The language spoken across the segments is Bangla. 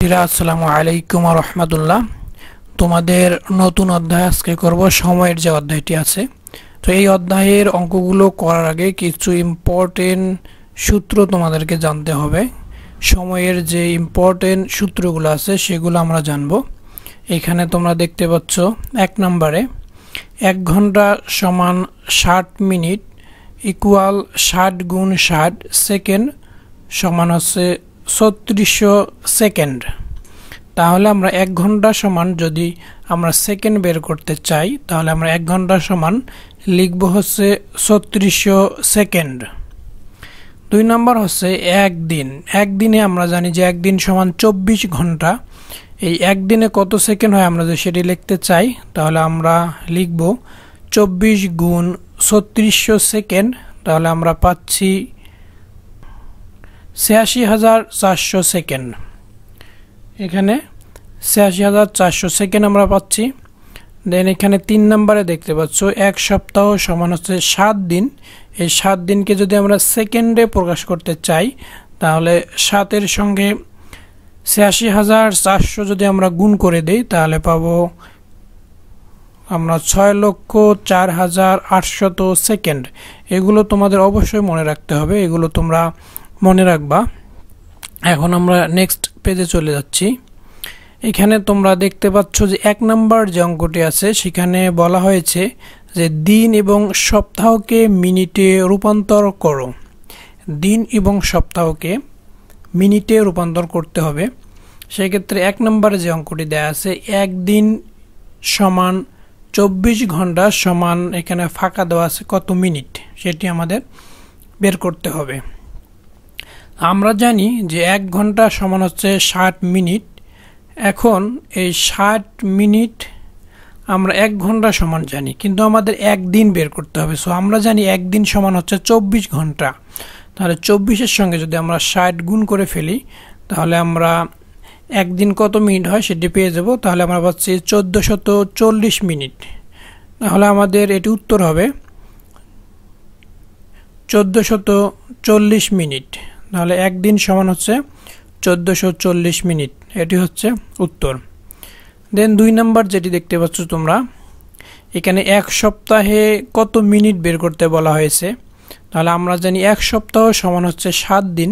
আসসালামু আলাইকুম ওয়া রাহমাতুল্লাহ। তোমাদের নতুন অধ্যায় আজকে করব সময়ের যে অধ্যায়টি আছে। তো এই অধ্যায়ের অঙ্কগুলো করার আগে কিছু ইম্পর্টেন্ট সূত্র তোমাদেরকে জানতে হবে। সময়ের যে ইম্পর্টেন্ট সূত্রগুলো আছে সেগুলো আমরা জানব। এখানে তোমরা দেখতে পাচ্ছ 1 নম্বরে 1 ঘন্টা সমান 60 মিনিট ইকুয়াল 60 গুণ 60 সেকেন্ড সমান হচ্ছে 3600 সেকেন্ড। তাহলে আমরা 1 ঘন্টা সমান যদি আমরা সেকেন্ড বের করতে চাই তাহলে আমরা 1 ঘন্টা সমান লিখব হচ্ছে 3600 সেকেন্ড। 2 নম্বর হচ্ছে একদিন। একদিনে আমরা জানি যে একদিন সমান 24 ঘন্টা। এই একদিনে কত সেকেন্ড হয় আমরা যদি সেটি লিখতে চাই তাহলে আমরা লিখব 24 গুণ 3600 সেকেন্ড। তাহলে আমরা পাচ্ছি ৮৬,৪০০ সেকেন্ড। এখানে ৮৬,৪০০ সেকেন্ড আমরা পাচ্ছি। দেন এখানে 3 নম্বরে দেখতে পাচ্ছ 1 সপ্তাহ সমান হচ্ছে 7 দিন। এই 7 দিনকে যদি আমরা সেকেন্ডে প্রকাশ করতে চাই তাহলে 7 এর সঙ্গে ৮৬,৪০০ যদি আমরা গুণ করে দেই তাহলে পাবো আমরা ৬,০৪,৮০০ সেকেন্ড। এগুলো তোমাদের অবশ্যই মনে রাখতে হবে, এগুলো তোমরা মনে রাখবা। এখন আমরা নেক্সট পেজে চলে যাচ্ছি। এখানে তোমরা দেখতে পাচ্ছ যে 1 নম্বর যে অঙ্কটি আছে সেখানে বলা হয়েছে যে দিন এবং সপ্তাহকে মিনিটে রূপান্তর করো। দিন এবং সপ্তাহকে মিনিটে রূপান্তর করতে হবে। সেই ক্ষেত্রে 1 নম্বরে যে অঙ্কটি দেয়া আছে একদিন সমান 24 ঘন্টা সমান এখানে ফাঁকা দেওয়া আছে কত মিনিট সেটি আমাদের বের করতে হবে। আমরা জানি যে 1 ঘন্টা সমান হচ্ছে 60 মিনিট। এখন এই 60 মিনিট আমরা 1 ঘন্টা সমান জানি, কিন্তু আমাদের একদিন বের করতে হবে। সো আমরা জানি একদিন সমান হচ্ছে 24 ঘন্টা। তাহলে 24-এর সঙ্গে যদি আমরা 60 গুণ করে ফেলি তাহলে আমরা একদিন কত মিনিট হয় সেটি পেয়ে যাব। তাহলে আমরা পাচ্ছি 1440 মিনিট। তাহলে আমাদের এটি উত্তর হবে 1440 মিনিট। তাহলে একদিন সমান হচ্ছে 1440 মিনিট, এটি হচ্ছে উত্তর। দেন 2 নম্বর যেটি দেখতে পাচ্ছ তোমরা, এখানে 1 সপ্তাহে কত মিনিট বের করতে বলা হয়েছে। তাহলে আমরা জানি 1 সপ্তাহ সমান হচ্ছে 7 দিন।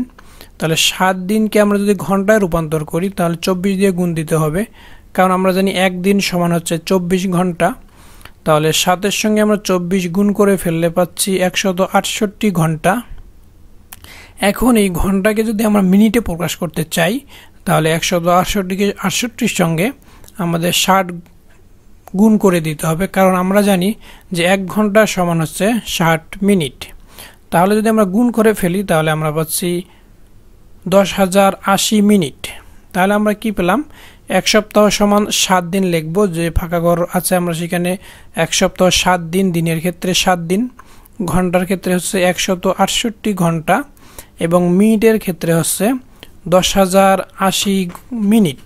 তাহলে 7 দিনকে আমরা যদি ঘন্টায় রূপান্তর করি তাহলে 24 দিয়ে গুণ দিতে হবে, কারণ আমরা জানি একদিন সমান হচ্ছে 24 ঘন্টা। তাহলে 7 এর সঙ্গে আমরা 24 গুণ করে ফেললে পাচ্ছি 168 ঘন্টা। এখন এই ঘন্টাকে যদি আমরা মিনিটে প্রকাশ করতে চাই তাহলে 168কে 68-র সঙ্গে আমাদের 60 গুণ করে দিতে হবে, কারণ আমরা জানি যে 1 ঘন্টা সমান হচ্ছে 60 মিনিট। তাহলে যদি আমরা গুণ করে ফেলি তাহলে আমরা পাচ্ছি 10,080 মিনিট। তাহলে আমরা কি পেলাম, 1 সপ্তাহ সমান 7 দিন লিখব, যে ফাঁকা ঘর আছে আমরা সেখানে 1 সপ্তাহ 7 দিন, দিনের ক্ষেত্রে 7 দিন, ঘন্টার ক্ষেত্রে হচ্ছে 168 ঘন্টা এবং মিনিটের ক্ষেত্রে হচ্ছে 10,080 মিনিট।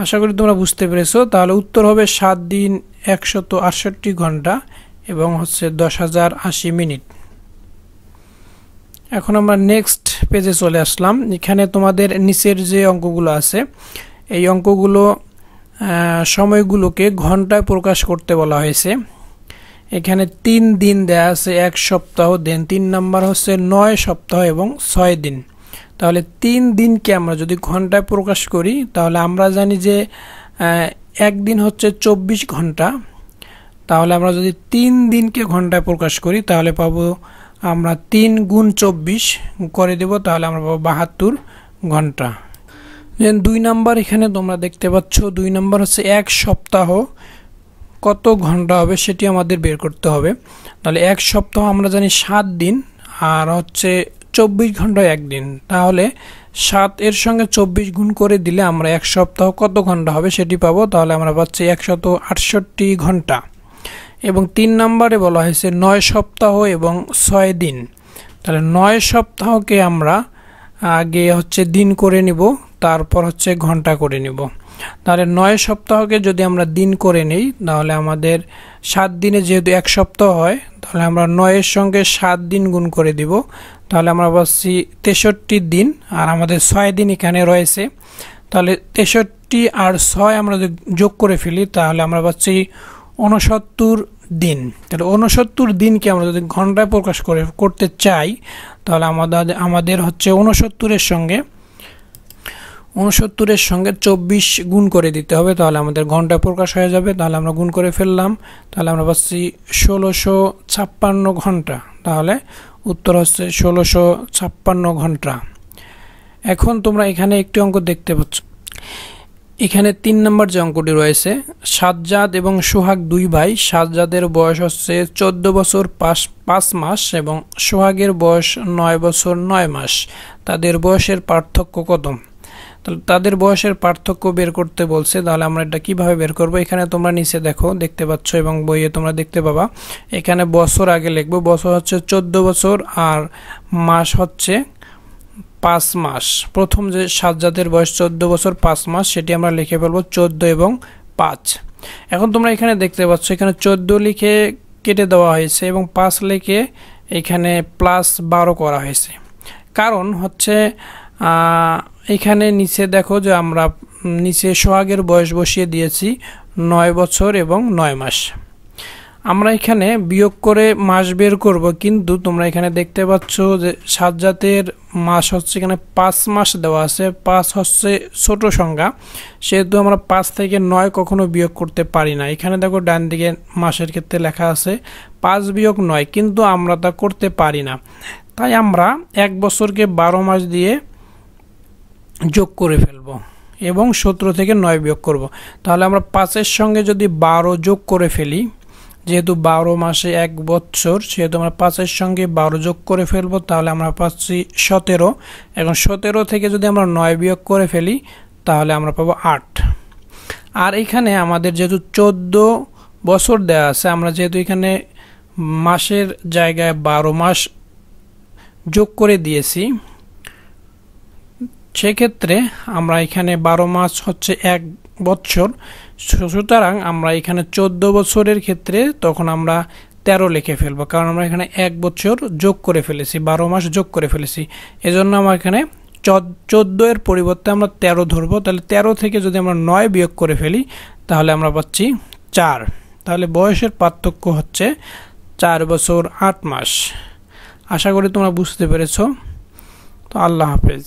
আশা করি তোমরা বুঝতে পেরেছো। তাহলে উত্তর হবে 7 দিন 168 ঘন্টা এবং হচ্ছে 10,080 মিনিট। এখন আমরা নেক্সট পেজে চলে আসলাম। এখানে তোমাদের নিচের যে অঙ্কগুলো আছে এই অঙ্কগুলো সময়গুলোকে ঘন্টায় প্রকাশ করতে বলা হয়েছে। এখানে 3 দিন দেয়া আছে 1 সপ্তাহ, দেন 3 নম্বর হচ্ছে 9 সপ্তাহ এবং 6 দিন। তাহলে 3 দিনকে আমরা যদি ঘন্টায় প্রকাশ করি তাহলে আমরা জানি যে একদিন হচ্ছে 24 ঘন্টা। তাহলে আমরা যদি 3 দিনকে ঘন্টায় প্রকাশ করি তাহলে পাবো আমরা 3 গুণ 24 করে দেব, তাহলে আমরা পাবো 72 ঘন্টা। দেন 2 নম্বর এখানে তোমরা দেখতে পাচ্ছ 2 নম্বর হচ্ছে 1 সপ্তাহ কত ঘন্টা হবে সেটি আমাদের বের করতে হবে। তাহলে 1 সপ্তাহ আমরা জানি 7 দিন আর হচ্ছে 24 ঘন্টা একদিন। তাহলে 7 এর সঙ্গে 24 গুণ করে দিলে আমরা 1 সপ্তাহ কত ঘন্টা হবে সেটি পাবো। তাহলে আমরা পাচ্ছি 168 ঘন্টা। এবং 3 নম্বরে বলা হয়েছে 9 সপ্তাহ এবং 6 দিন। তাহলে 9 সপ্তাহকে আমরা আগে হচ্ছে দিন করে নিব, তারপর হচ্ছে ঘন্টা করে নিব। তাহলে 9 সপ্তাহকে যদি আমরা দিন করে নেই তাহলে আমাদের 7 দিনে যেহেতু 1 সপ্তাহ হয় তাহলে আমরা 9 এর সঙ্গে 7 দিন গুণ করে দিব, তাহলে আমরা পাচ্ছি 63 দিন। আর আমাদের 6 দিন এখানে রয়েছে, তাহলে 63 আর 6 আমরা যদি যোগ করে ফেলি তাহলে আমরা পাচ্ছি 69 দিন। তাহলে 69 দিনকে আমরা যদি ঘন্টায় প্রকাশ করতে চাই তাহলে আমাদের হচ্ছে 69 এর সঙ্গে 24 গুণ করে দিতে হবে, তাহলে আমাদের ঘন্টায় প্রকাশ হয়ে যাবে। তাহলে আমরা গুণ করে ফেললাম, তাহলে আমরা পাচ্ছি 1656 ঘন্টা। তাহলে উত্তর হচ্ছে 1656 ঘন্টা। এখন তোমরা এখানে একটি অঙ্ক দেখতে পাচ্ছ, এখানে 3 নম্বর যে অঙ্কটি রয়েছে, সাজ্জাদ এবং সোহাগ 2 ভাই। সাজ্জাদের বয়স হচ্ছে 14 বছর 5 মাস এবং সোহাগের বয়স 9 বছর 9 মাস। তাদের বয়সের পার্থক্য কত? তাহলে তাদের বয়সের পার্থক্য বের করতে বলছে। তাহলে আমরা এটা কিভাবে বের করব? এখানে তোমরা নিচে দেখতে পাচ্ছ এবং বইয়ে তোমরা দেখতে পাবা। এখানে বছর আগে লিখবো, বছর হচ্ছে 14 বছর আর মাস হচ্ছে 5 মাস। প্রথম যে সাজ্জাদের বয়স 14 বছর 5 মাস সেটি আমরা লিখে ফেলবো 14 এবং 5। এখন তোমরা এখানে দেখতে পাচ্ছ এখানে 14 লিখে কেটে দেওয়া হয়েছে এবং 5 লিখে এখানে +12 করা হয়েছে। কারণ হচ্ছে এখানে নিচে দেখো যে আমরা নিচে সোহাগের বয়স বসিয়ে দিয়েছি 9 বছর এবং 9 মাস। আমরা এখানে বিয়োগ করে মাস বের করব, কিন্তু তোমরা এখানে দেখতে পাচ্ছ যে সাজ্জাদের মাস হচ্ছে এখানে 5 মাস দেওয়া আছে। 5 হচ্ছে ছোট সংখ্যা, সেহেতু আমরা 5 থেকে 9 কখনো বিয়োগ করতে পারি না। এখানে দেখো ডান দিকে মাসের ক্ষেত্রে লেখা আছে 5 বিয়োগ 9, কিন্তু আমরা তা করতে পারি না। তাই আমরা 1 বছরকে 12 মাস দিয়ে যোগ করে ফেলব এবং 17 থেকে 9 বিয়োগ করব। তাহলে আমরা 5 এর সঙ্গে যদি 12 যোগ করে ফেলি, যেহেতু 12 মাসে 1 বছর, সেহেতু আমরা 5 এর সঙ্গে 12 যোগ করে ফেলব, তাহলে আমরা পাচ্ছি 17। এখন 17 থেকে যদি আমরা 9 বিয়োগ করে ফেলি তাহলে আমরা পাবো 8। আর এখানে আমাদের যেহেতু 14 বছর দেওয়া আছে, আমরা যেহেতু এখানে মাসের জায়গায় 12 মাস যোগ করে দিয়েছি, সেক্ষেত্রে আমরা এখানে 12 মাস হচ্ছে 1 বছর। সুতরাং আমরা এখানে 14 বছরের ক্ষেত্রে তখন আমরা 13 লিখে ফেলবো, কারণ আমরা এখানে 1 বছর যোগ করে ফেলেছি, 12 মাস যোগ করে ফেলেছি। এজন্য আমরা এখানে 14 এর পরিবর্তে আমরা 13 ধরবো। তাহলে 13 থেকে যদি আমরা 9 বিয়োগ করে ফেলি তাহলে আমরা পাচ্ছি 4। তাহলে বয়সের পার্থক্য হচ্ছে 4 বছর 8 মাস। আশা করি তোমরা বুঝতে পেরেছো। তো আল্লাহ হাফেজ।